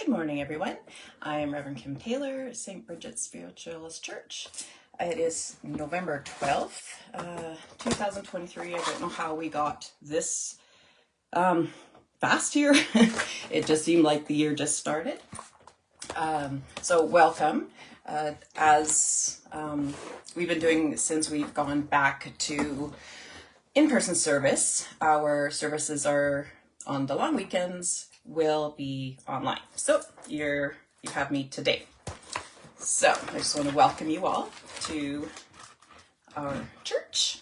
Good morning, everyone. I am Rev Kim Taylor, St. Bridget's Spiritualist Church. It is November 12th, 2023. I don't know how we got this fast here. It just seemed like the year just started. So welcome. As we've been doing since we've gone back to in-person service, our services are on the long weekends will be online. So you have me today. So I just want to welcome you all to our church.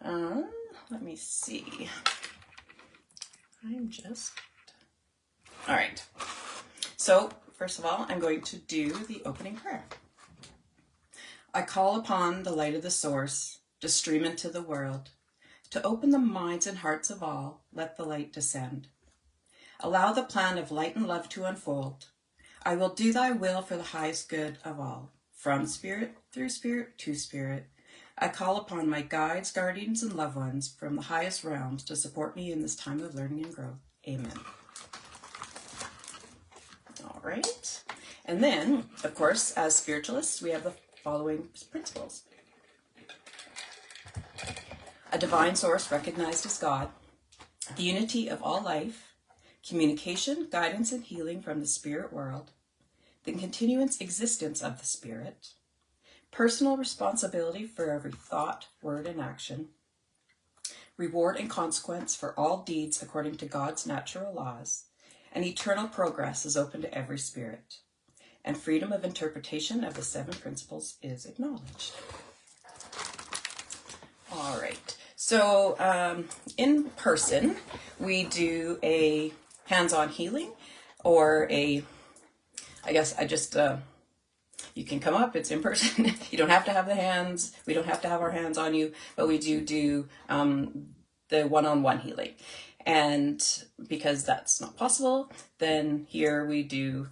Let me see. All right. So first of all, I'm going to do the opening prayer. I call upon the light of the source to stream into the world, to open the minds and hearts of all. Let the light descend. Allow the plan of light and love to unfold. I will do thy will for the highest good of all. From spirit, through spirit, to spirit. I call upon my guides, guardians, and loved ones from the highest realms to support me in this time of learning and growth. Amen. All right. And then, of course, as spiritualists, we have the following principles. A divine source recognized as God. The unity of all life. Communication, guidance, and healing from the spirit world, the continuance existence of the spirit, personal responsibility for every thought, word, and action, reward and consequence for all deeds according to God's natural laws, and eternal progress is open to every spirit, and freedom of interpretation of the 7 principles is acknowledged. All right, so in person, we do a hands-on healing, or you can come up, it's in person. You don't have to have the hands, we don't have to have our hands on you, but we do the one-on-one healing. And because that's not possible, then here we do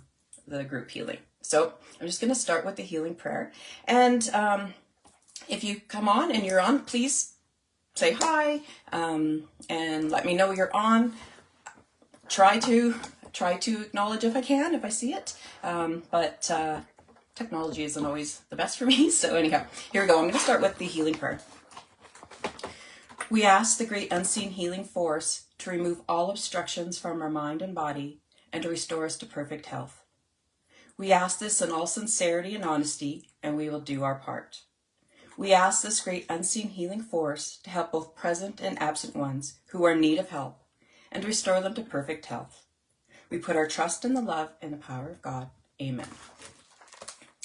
the group healing. So I'm just going to start with the healing prayer. And if you come on and you're on, please say hi and let me know you're on. Try to acknowledge if I can, if I see it, but technology isn't always the best for me. So anyhow, here we go. I'm going to start with the healing prayer. We ask the great unseen healing force to remove all obstructions from our mind and body and to restore us to perfect health. We ask this in all sincerity and honesty, and we will do our part. We ask this great unseen healing force to help both present and absent ones who are in need of help, and restore them to perfect health. We put our trust in the love and the power of God. Amen.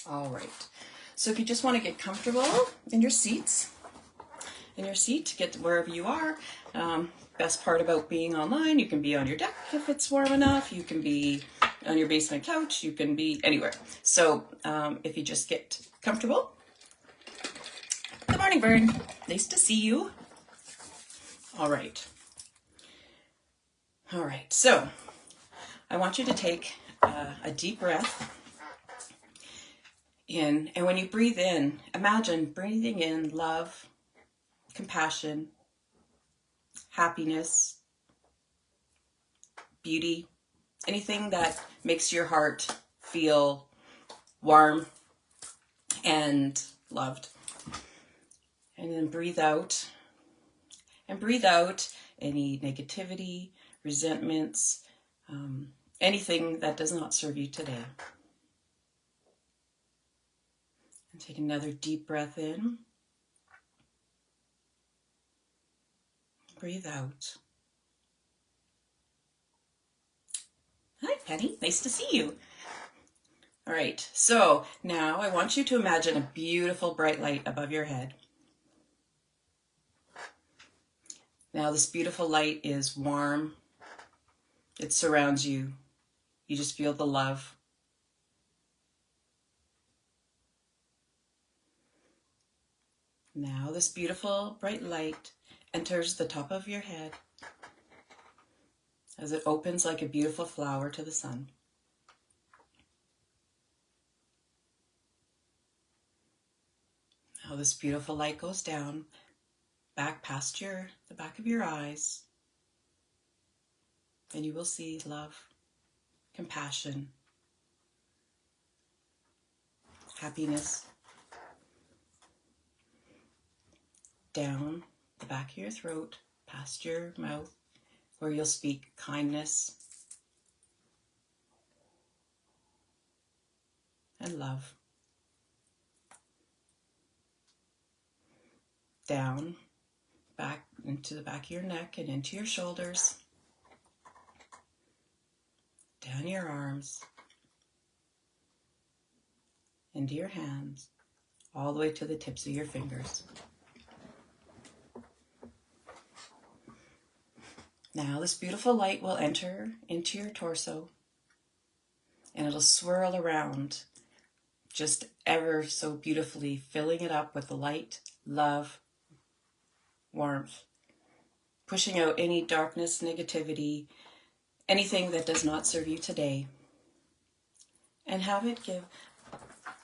All right. So if you just want to get comfortable in your seat, get wherever you are. Best part about being online, you can be on your deck if it's warm enough. You can be on your basement couch. You can be anywhere. So if you just get comfortable. Good morning, Vern. Nice to see you. All right. All right, so I want you to take a deep breath in, and when you breathe in, imagine breathing in love, compassion, happiness, beauty, anything that makes your heart feel warm and loved. And then breathe out any negativity, resentments, anything that does not serve you today. And take another deep breath in. Breathe out. Hi, Penny. Nice to see you. All right, so now I want you to imagine a beautiful bright light above your head. Now this beautiful light is warm. It surrounds you. You just feel the love. Now this beautiful bright light enters the top of your head as it opens like a beautiful flower to the sun. Now this beautiful light goes down, back past the back of your eyes, and you will see love, compassion, happiness. Down the back of your throat, past your mouth, where you'll speak kindness and love. Down, back into the back of your neck and into your shoulders. Down your arms, into your hands, all the way to the tips of your fingers. Now this beautiful light will enter into your torso, and it'll swirl around just ever so beautifully, filling it up with the light, love, warmth, pushing out any darkness, negativity, anything that does not serve you today. And have it give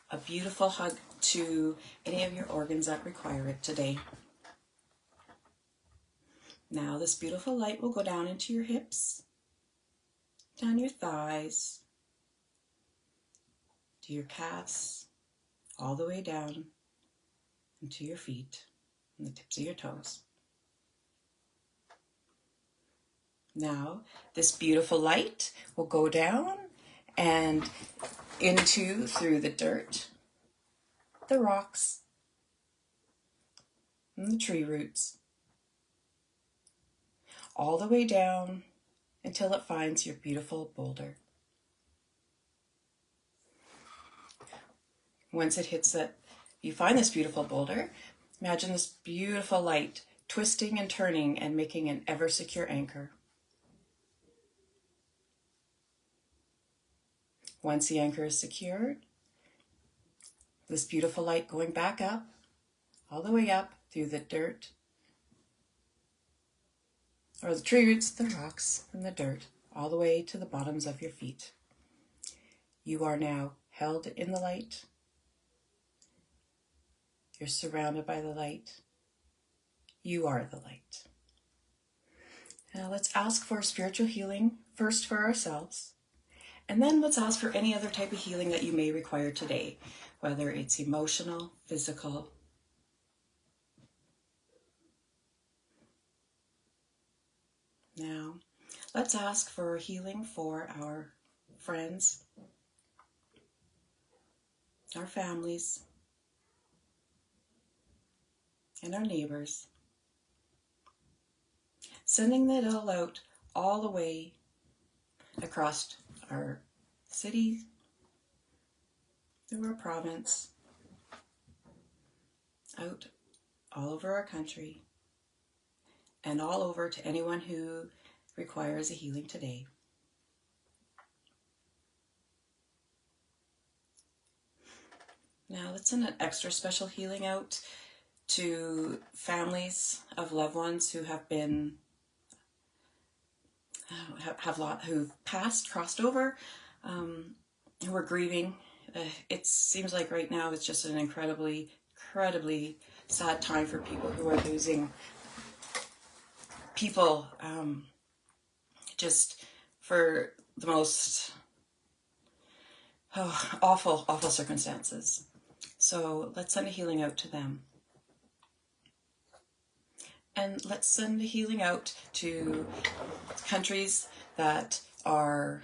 a beautiful hug to any of your organs that require it today. Now this beautiful light will go down into your hips, down your thighs, to your calves, all the way down into your feet and the tips of your toes. Now this beautiful light will go down and through the dirt, the rocks, and the tree roots, all the way down until it finds your beautiful boulder. Once it hits that, you find this beautiful boulder, imagine this beautiful light twisting and turning and making an ever secure anchor. Once the anchor is secured, this beautiful light going back up, all the way up through the dirt, or the tree roots, the rocks, and the dirt, all the way to the bottoms of your feet. You are now held in the light. You're surrounded by the light. You are the light. Now let's ask for spiritual healing, first for ourselves, and then let's ask for any other type of healing that you may require today, whether it's emotional, physical. Now, let's ask for healing for our friends, our families, and our neighbors. Sending that all out all the way across our city, through our province, out all over our country, and all over to anyone who requires a healing today. Now let's send an extra special healing out to families of loved ones who have been who've passed, crossed over, who are grieving. It seems like right now it's just an incredibly sad time for people who are losing people, just for the most awful circumstances. So let's send a healing out to them. And let's send a healing out to countries that are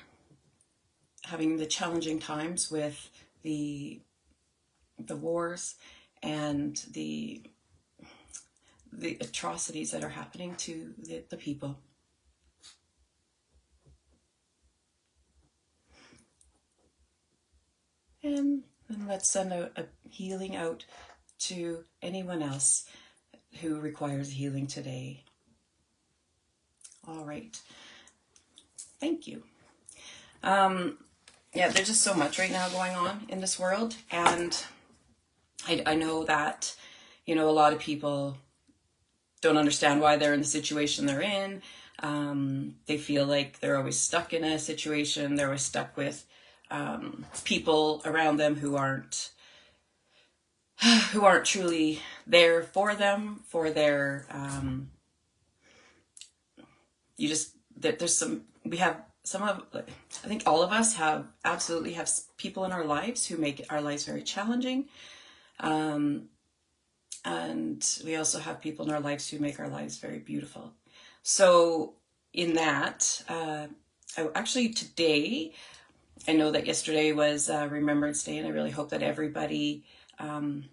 having the challenging times with the wars and the atrocities that are happening to the people. And let's send a healing out to anyone else who requires healing today. All right. Thank you. Yeah, there's just so much right now going on in this world. And I know that, a lot of people don't understand why they're in the situation they're in. They feel like they're always stuck in a situation. They're always stuck with people around them who aren't truly there for them, for their, we have some of, I think all of us absolutely have people in our lives who make our lives very challenging. And we also have people in our lives who make our lives very beautiful. So in that, actually today, I know that yesterday was Remembrance Day, and I really hope that everybody who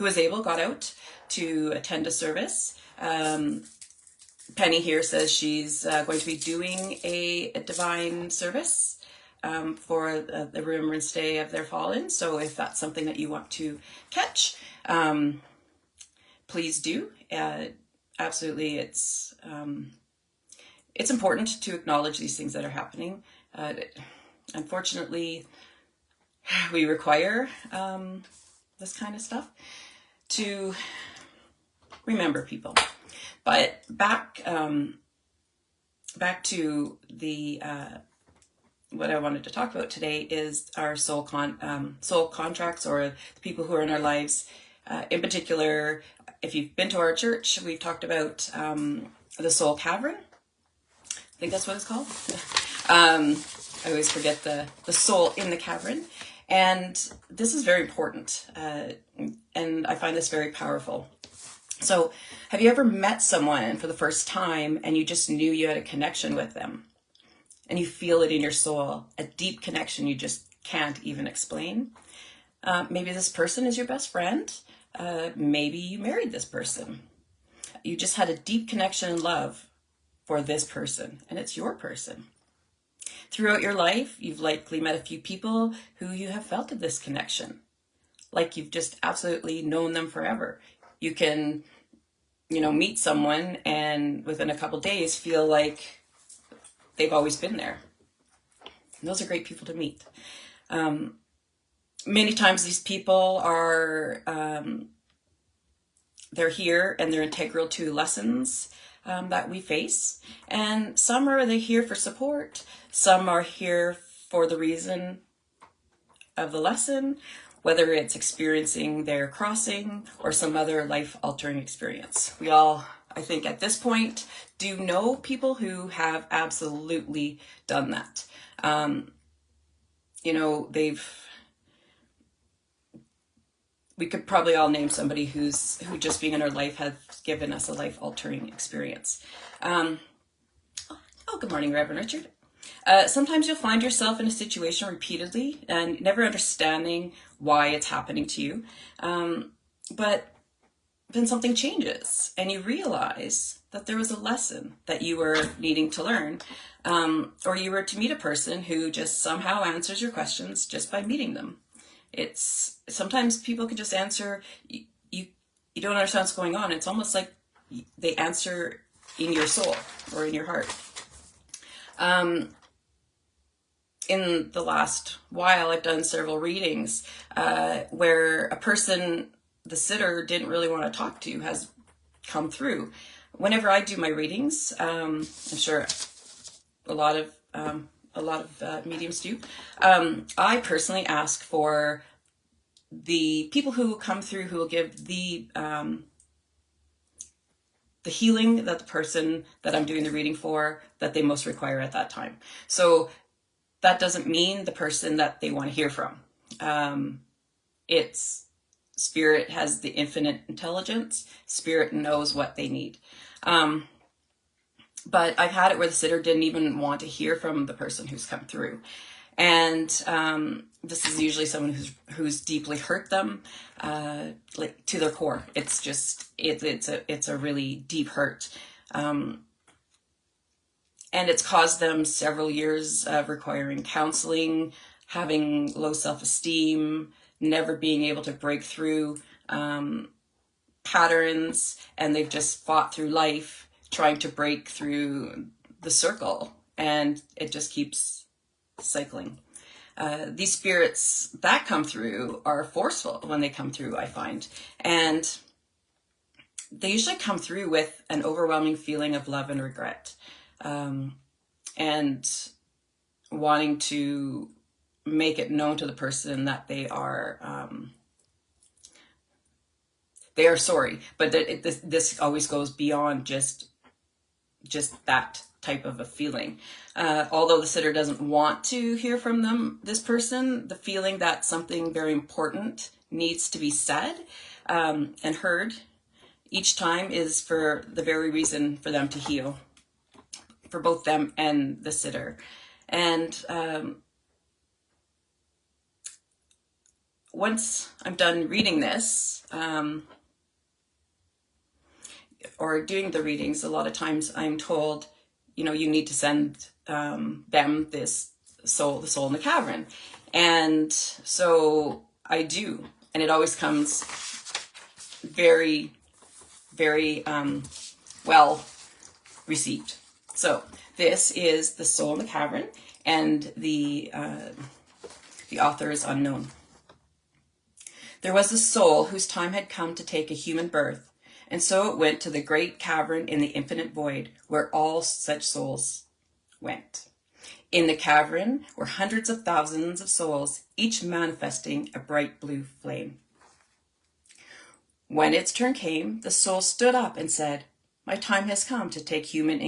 was able got out to attend a service. Penny here says she's going to be doing a divine service for the Remembrance Day of their fallen. So if that's something that you want to catch, please do. Absolutely, it's important to acknowledge these things that are happening. Unfortunately, we require this kind of stuff to remember people. But back to the what I wanted to talk about today is our soul contracts, or the people who are in our lives. In particular, if you've been to our church, we've talked about the soul cavern. I think that's what it's called. I always forget the soul in the cavern. And this is very important. And I find this very powerful. So have you ever met someone for the first time and you just knew you had a connection with them? And you feel it in your soul, a deep connection you just can't even explain. Maybe this person is your best friend. Maybe you married this person. You just had a deep connection and love for this person, and it's your person. Throughout your life, you've likely met a few people who you have felt this connection. Like you've just absolutely known them forever. You can, meet someone and within a couple days feel like they've always been there. And those are great people to meet. Many times these people are, they're here and they're integral to lessons that we face. And some are here for support. Some are here for the reason of the lesson, whether it's experiencing their crossing or some other life-altering experience. We all, I think at this point, do know people who have absolutely done that. We could probably all name somebody who just being in our life has given us a life-altering experience. Good morning, Reverend Richard. Sometimes you'll find yourself in a situation repeatedly and never understanding why it's happening to you. But then something changes and you realize that there was a lesson that you were needing to learn, or you were to meet a person who just somehow answers your questions just by meeting them. It's sometimes people can just answer, you don't understand what's going on. It's almost like they answer in your soul or in your heart. In the last while, I've done several readings where a person the sitter didn't really want to talk to has come through. Whenever I do my readings, I'm sure a lot of mediums do. I personally ask for the people who come through who will give the healing that the person that I'm doing the reading for, that they most require at that time. So that doesn't mean the person that they want to hear from. It's Spirit has the infinite intelligence. Spirit knows what they need. But I've had it where the sitter didn't even want to hear from the person who's come through. And this is usually someone who's deeply hurt them, like to their core. It's just, it's a really deep hurt. And it's caused them several years of requiring counseling, having low self-esteem, never being able to break through patterns, and they've just fought through life trying to break through the circle, and it just keeps cycling. These spirits that come through are forceful when they come through, I find, and they usually come through with an overwhelming feeling of love and regret, and wanting to make it known to the person that they are sorry, but this always goes beyond just that. type of a feeling. Although the sitter doesn't want to hear from this person, the feeling that something very important needs to be said and heard each time is for the very reason for them to heal, for both them and the sitter. And once I'm done reading this, or doing the readings, a lot of times I'm told, you know, you need to send them this soul, the soul in the cavern. And so I do. And it always comes very, very well received. So this is The Soul in the Cavern, and the author is unknown. There was a soul whose time had come to take a human birth, and so it went to the great cavern in the infinite void, where all such souls went. In the cavern were hundreds of thousands of souls, each manifesting a bright blue flame. When its turn came, the soul stood up and said, "My time has come to take human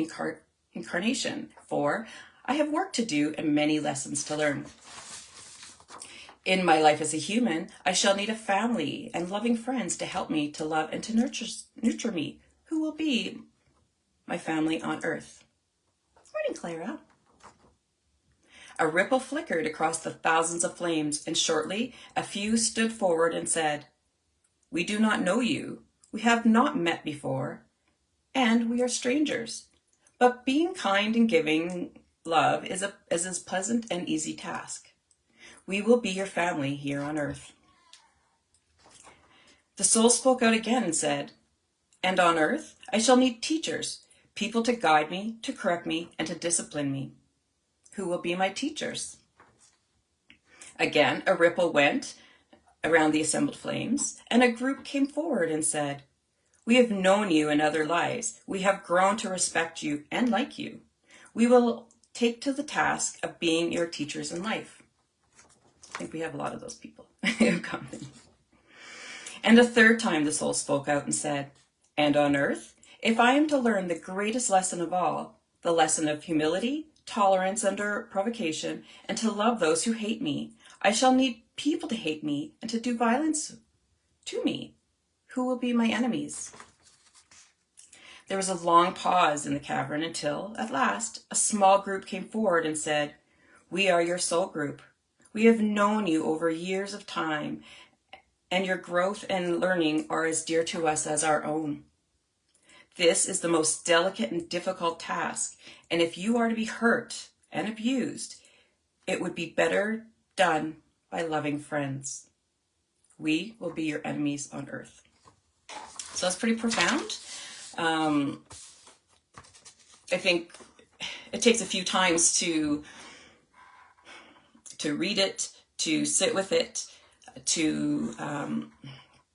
incarnation, for I have work to do and many lessons to learn. In my life as a human, I shall need a family and loving friends to help me to love and to nurture me, who will be my family on earth." Morning, Clara. A ripple flickered across the thousands of flames, and shortly a few stood forward and said, "We do not know you, we have not met before, and we are strangers. But being kind and giving love is a pleasant and easy task. We will be your family here on earth." The soul spoke out again and said, "And on earth I shall need teachers, people to guide me, to correct me, and to discipline me. Who will be my teachers?" Again, a ripple went around the assembled flames, and a group came forward and said, "We have known you in other lives. We have grown to respect you and like you. We will take to the task of being your teachers in life." I think we have a lot of those people who come in. And a third time the soul spoke out and said, "And on earth, if I am to learn the greatest lesson of all, the lesson of humility, tolerance under provocation, and to love those who hate me, I shall need people to hate me and to do violence to me. Who will be my enemies?" There was a long pause in the cavern until, at last, a small group came forward and said, "We are your soul group. We have known you over years of time, and your growth and learning are as dear to us as our own. This is the most delicate and difficult task, and if you are to be hurt and abused, it would be better done by loving friends. We will be your enemies on earth." So that's pretty profound. I think it takes a few times to read it, to sit with it, to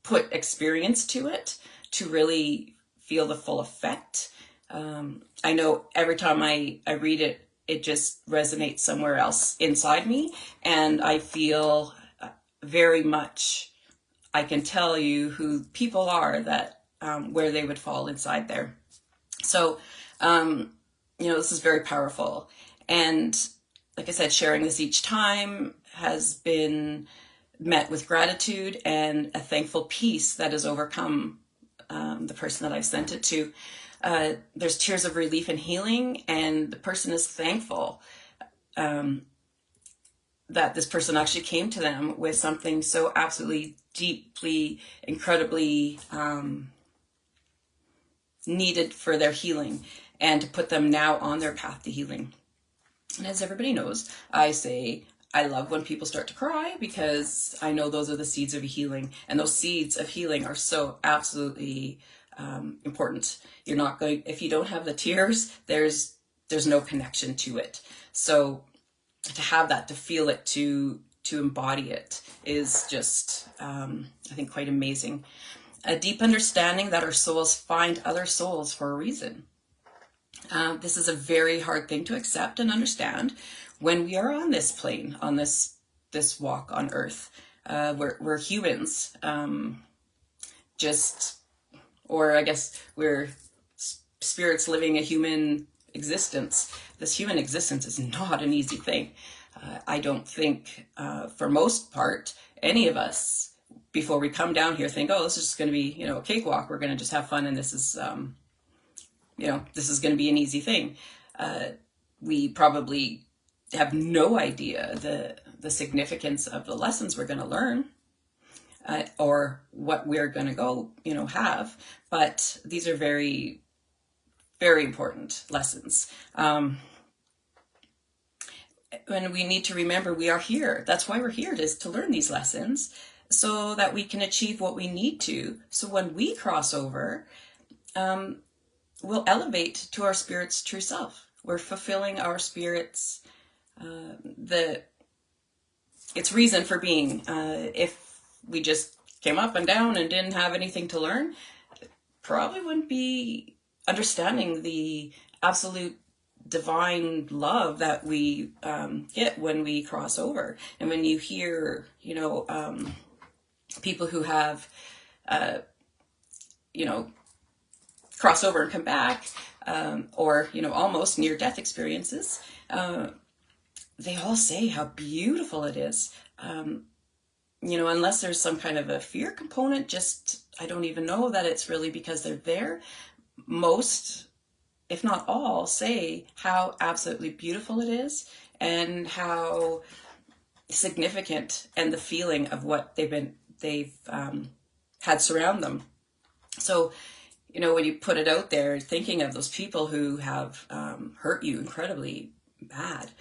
put experience to it, to really feel the full effect. I know every time I read it, it just resonates somewhere else inside me, and I feel very much, I can tell you who people are that where they would fall inside there. So, this is very powerful. And like I said, sharing this each time has been met with gratitude and a thankful peace that has overcome the person that I've sent it to. There's tears of relief and healing, and the person is thankful that this person actually came to them with something so absolutely deeply, incredibly needed for their healing, and to put them now on their path to healing. And as everybody knows, I say I love when people start to cry, because I know those are the seeds of healing, and those seeds of healing are so absolutely important. You're not going, if you don't have the tears, there's no connection to it. So to have that, to feel it, to embody it is just, I think, quite amazing. A deep understanding that our souls find other souls for a reason. This is a very hard thing to accept and understand when we are on this plane, on this walk on earth. We're humans, or I guess we're spirits living a human existence, this human existence is not an easy thing. I don't think, for most part, any of us, before we come down here, think, oh, this is just going to be, a cakewalk. We're going to just have fun, and this is, this is going to be an easy thing. We probably have no idea the significance of the lessons we're going to learn, or what we're going to go, have. But these are very, very important lessons. And we need to remember we are here. That's why we're here, is to learn these lessons so that we can achieve what we need to. So when we cross over, we'll elevate to our spirit's true self. We're fulfilling our spirit's, its reason for being. If we just came up and down and didn't have anything to learn, probably wouldn't be understanding the absolute divine love that we get when we cross over. And when you hear, people who have, cross over and come back, or, almost near-death experiences, they all say how beautiful it is. Unless there's some kind of a fear component, I don't even know that it's really because they're there. Most, if not all, say how absolutely beautiful it is and how significant, and the feeling of what they've had surround them. So, when you put it out there, thinking of those people who have hurt you incredibly bad,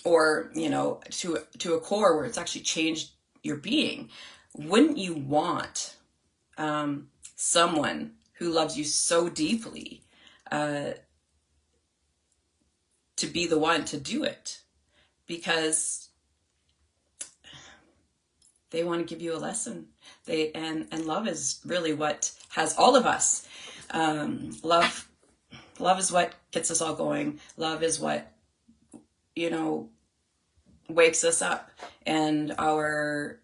or, to a core where it's actually changed your being, wouldn't you want someone who loves you so deeply to be the one to do it? Because they want to give you a lesson. And love is really what has all of us. Love is what gets us all going. Love is what, wakes us up, and our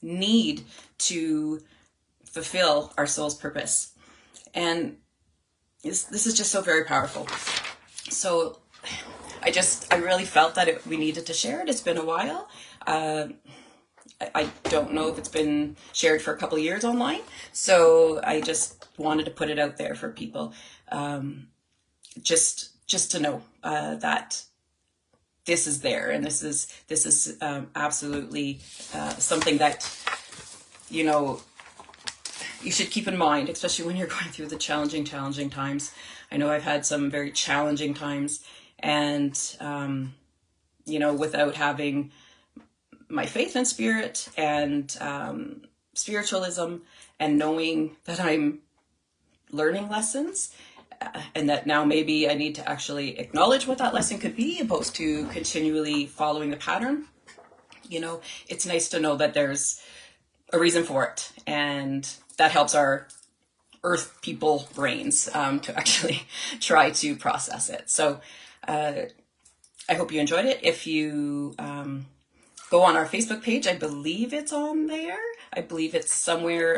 need to fulfill our soul's purpose. And this is just so very powerful. So I really felt that we needed to share it. It's been a while. I don't know if it's been shared for a couple of years online. So I just wanted to put it out there for people, just to know that this is there, and this is absolutely something that you should keep in mind, especially when you're going through the challenging times. I know I've had some very challenging times, and without having my faith in spirit and spiritualism, and knowing that I'm learning lessons, and that now maybe I need to actually acknowledge what that lesson could be, opposed to continually following the pattern. It's nice to know that there's a reason for it, and that helps our earth people brains to actually try to process it. So I hope you enjoyed it. If you go on our Facebook page, I believe it's on there. I believe it's somewhere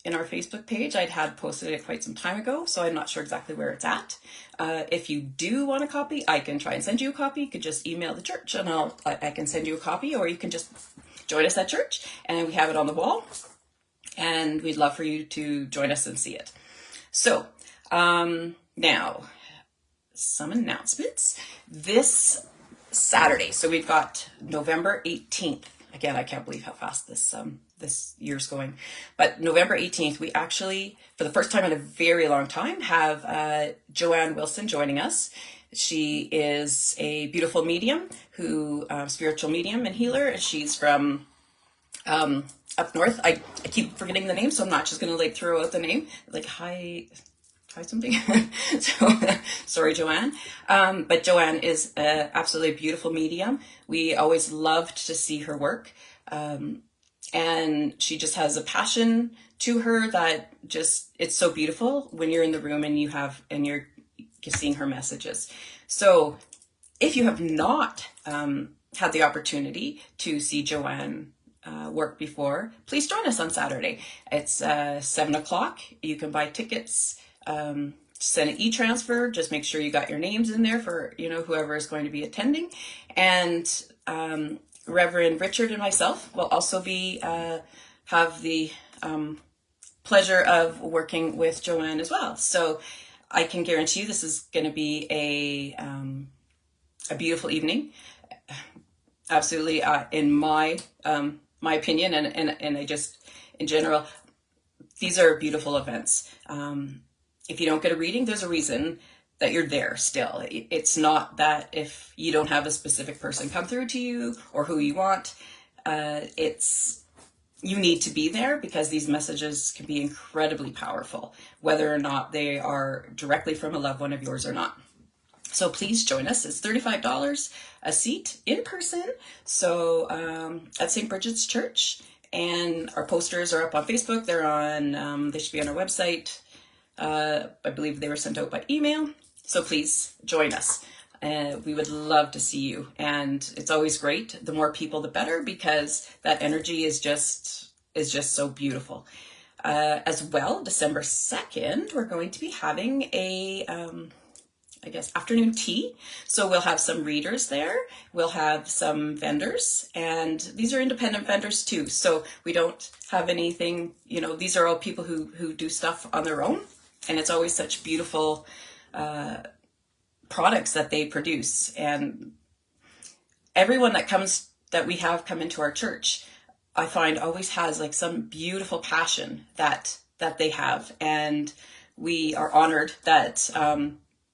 in our Facebook page. I'd had posted it quite some time ago, so I'm not sure exactly where it's at. If you do want a copy, I can try and send you a copy. You could just email the church, and I can send you a copy, or you can just join us at church, and we have it on the wall, and we'd love for you to join us and see it. So now, some announcements. This Saturday, so we've got November 18th. Again, I can't believe how fast this year's going. But November 18th, we actually, for the first time in a very long time, have Joanne Wilson joining us. She is a beautiful medium, spiritual medium and healer. She's from up north. I keep forgetting the name, so I'm not just going to throw out the name. Hi something. So sorry, Joanne. But Joanne is absolutely a beautiful medium. We always loved to see her work. And she just has a passion to her that it's so beautiful when you're in the room and you're seeing her messages. So if you have not had the opportunity to see Joanne work before, please join us on Saturday. It's 7:00. You can buy tickets send an e-transfer. Just make sure you got your names in there for, whoever is going to be attending. And Reverend Richard and myself will also be have the pleasure of working with Joanne as well. So I can guarantee you this is going to be a beautiful evening. Absolutely, in my opinion, and I just, in general, these are beautiful events. If you don't get a reading, there's a reason that you're there still. It's not that if you don't have a specific person come through to you or who you want, you need to be there, because these messages can be incredibly powerful, whether or not they are directly from a loved one of yours or not. So please join us. It's $35 a seat in person. So at St. Bridget's Church, and our posters are up on Facebook. They're on, they should be on our website. I believe they were sent out by email. So please join us. We would love to see you. And it's always great. The more people, the better, because that energy is just so beautiful. As well, December 2nd, we're going to be having a, afternoon tea. So we'll have some readers there. We'll have some vendors, and these are independent vendors too. So we don't have anything, these are all people who do stuff on their own. And it's always such beautiful products that they produce. And everyone that we have come into our church, I find always has like some beautiful passion that they have. And we are honored that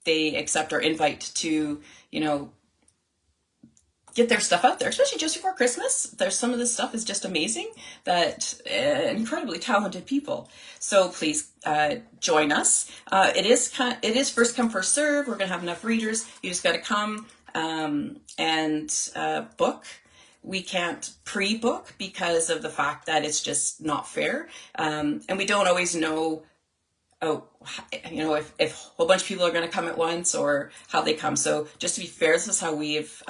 they accept our invite to, get their stuff out there, especially just before Christmas. There's some of this stuff is just amazing, that incredibly talented people. So please join us. It is first come, first serve. We're going to have enough readers. You just got to come and book. We can't pre-book because of the fact that it's just not fair. And we don't always know, if a whole bunch of people are going to come at once or how they come. So just to be fair, this is how we've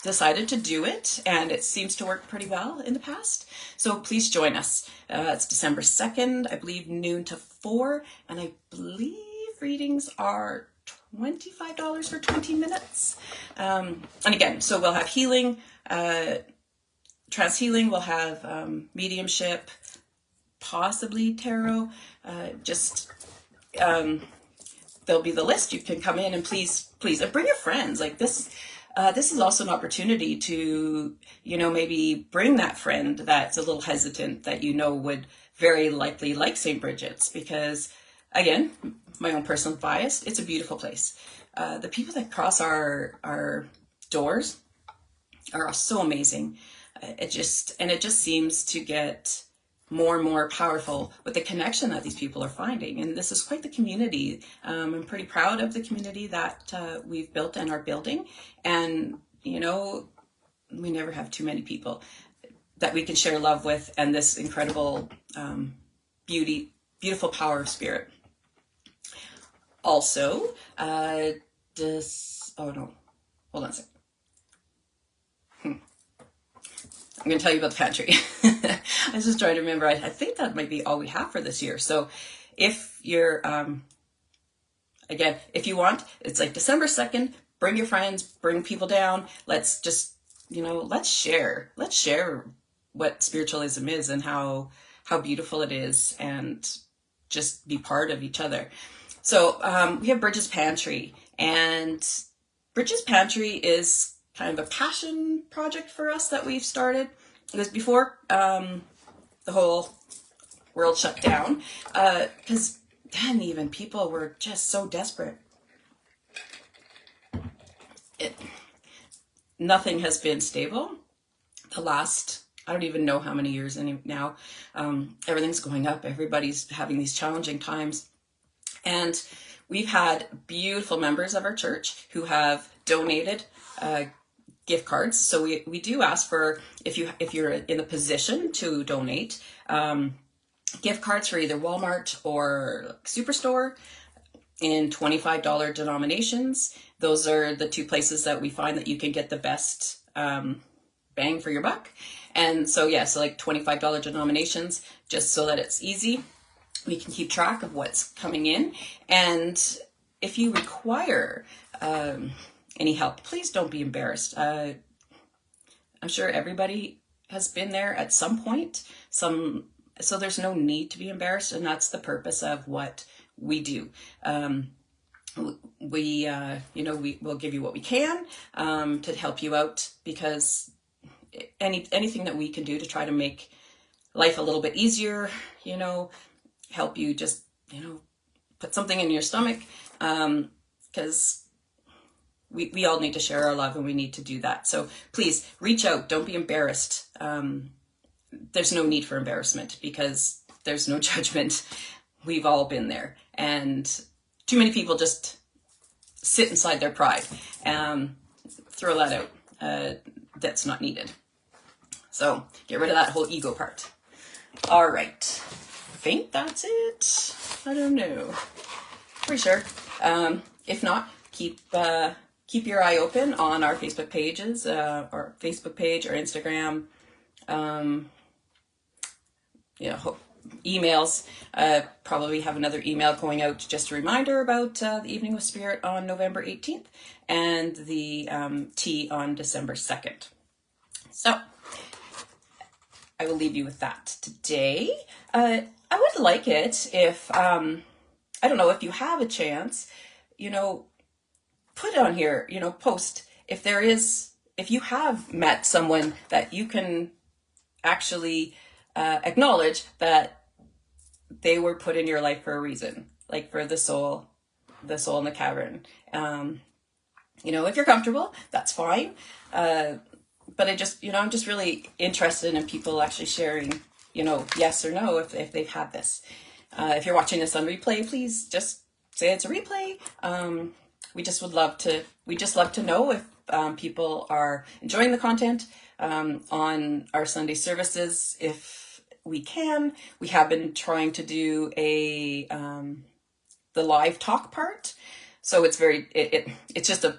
decided to do it, and it seems to work pretty well in the past. So please join us. It's December 2nd, I believe noon to 4, and I believe readings are $25 for 20 minutes. And again, so we'll have healing, trance healing, we'll have mediumship, possibly tarot, there'll be the list. You can come in, and please, and bring your friends. Like this is also an opportunity to, maybe bring that friend that's a little hesitant, that would very likely like St. Bridget's, because again, my own personal bias, it's a beautiful place. The people that cross our doors are so amazing. It just seems to get more and more powerful with the connection that these people are finding. And this is quite the community. I'm pretty proud of the community that we've built and are building. And, we never have too many people that we can share love with, and this incredible beautiful power of spirit. Also, hold on a second. I'm going to tell you about the pantry. I was just trying to remember. I think that might be all we have for this year. So if you're, again, if you want, it's like December 2nd, bring your friends, bring people down. Let's just, let's share what spiritualism is and how beautiful it is, and just be part of each other. So we have Bridget's Pantry, and Bridget's Pantry is kind of a passion project for us that we've started. It was before the whole world shut down, because then even people were just so desperate. Nothing has been stable. The last, I don't even know how many years now. Everything's going up. Everybody's having these challenging times. And we've had beautiful members of our church who have donated gift cards. So we do ask for, if you're in the position to donate, gift cards for either Walmart or Superstore in $25 denominations. Those are the two places that we find that you can get the best bang for your buck. And so, so like $25 denominations, just so that it's easy. we can keep track of what's coming in. And if you require any help, please don't be embarrassed. I'm sure everybody has been there at some point. So there's no need to be embarrassed, and that's the purpose of what we do. We will give you what we can to help you out, because anything that we can do to try to make life a little bit easier, help you just, put something in your stomach, because we all need to share our love, and we need to do that. So please reach out. Don't be embarrassed. There's no need for embarrassment, because there's no judgment. We've all been there. And too many people just sit inside their pride. Throw that out. That's not needed. So get rid of that whole ego part. All right. I think that's it. I don't know. Pretty sure. If not, keep your eye open on our Facebook pages, our Facebook page or Instagram. Emails. Probably have another email going out, just a reminder about the Evening with Spirit on November 18th and the tea on December 2nd. So I will leave you with that today. I would like it if, I don't know, if you have a chance, put on here, post if you have met someone that you can actually acknowledge that they were put in your life for a reason, like for the soul in the cavern. If you're comfortable, that's fine. But I'm just really interested in people actually sharing, yes or no, if they've had this. If you're watching this on replay, please just say it's a replay. We just love to know if people are enjoying the content on our Sunday services. If we can, we have been trying to do the live talk part. So it's it's just a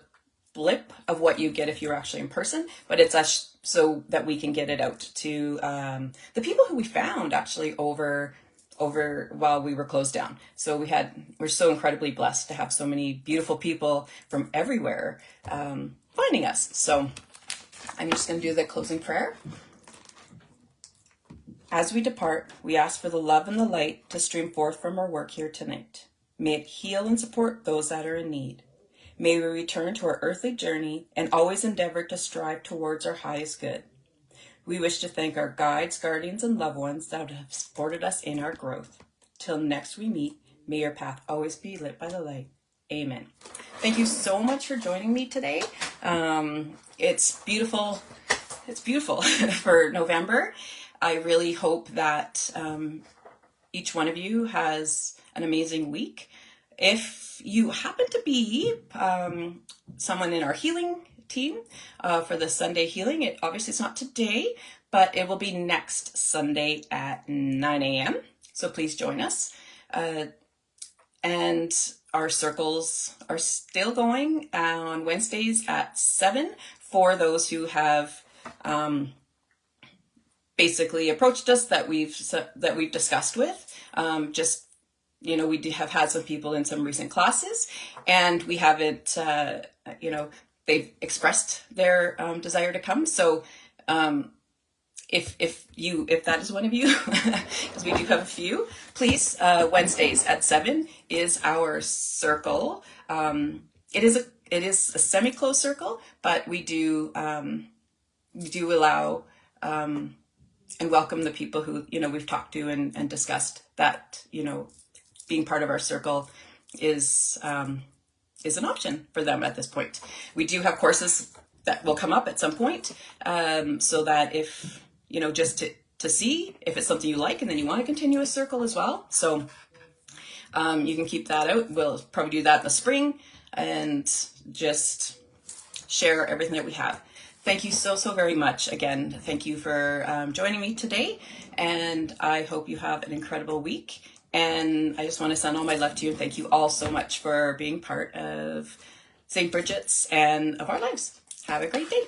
blip of what you get if you're actually in person, but it's so that we can get it out to the people who we found actually over while we were closed down. So we're so incredibly blessed to have so many beautiful people from everywhere finding us. So I'm just going to do the closing prayer. As we depart, we ask for the love and the light to stream forth from our work here tonight. May it heal and support those that are in need. May we return to our earthly journey and always endeavor to strive towards our highest good. We wish to thank our guides, guardians, and loved ones that have supported us in our growth. Till next we meet, may your path always be lit by the light. Amen. Thank you so much for joining me today. It's beautiful. It's beautiful for November. I really hope that each one of you has an amazing week. If you happen to be someone in our healing team for the Sunday healing, obviously it's not today, but it will be next Sunday at 9 a.m. So please join us. And our circles are still going on Wednesdays at 7 for those who have basically approached us that we've discussed with. We do have had some people in some recent classes, and we haven't, they've expressed their desire to come. So if that is one of you, because we do have a few, please, Wednesdays at 7 is our circle. It is a semi-closed circle, but we do allow and welcome the people who we've talked to and discussed that being part of our circle is an option for them at this point. We do have courses that will come up at some point, so that if just to see if it's something you like, and then you want to continue a circle as well. So you can keep that out. We'll probably do that in the spring and just share everything that we have. Thank you so very much. Again, thank you for joining me today, and I hope you have an incredible week. And I just want to send all my love to you, and thank you all so much for being part of St. Bridget's and of our lives. Have a great day.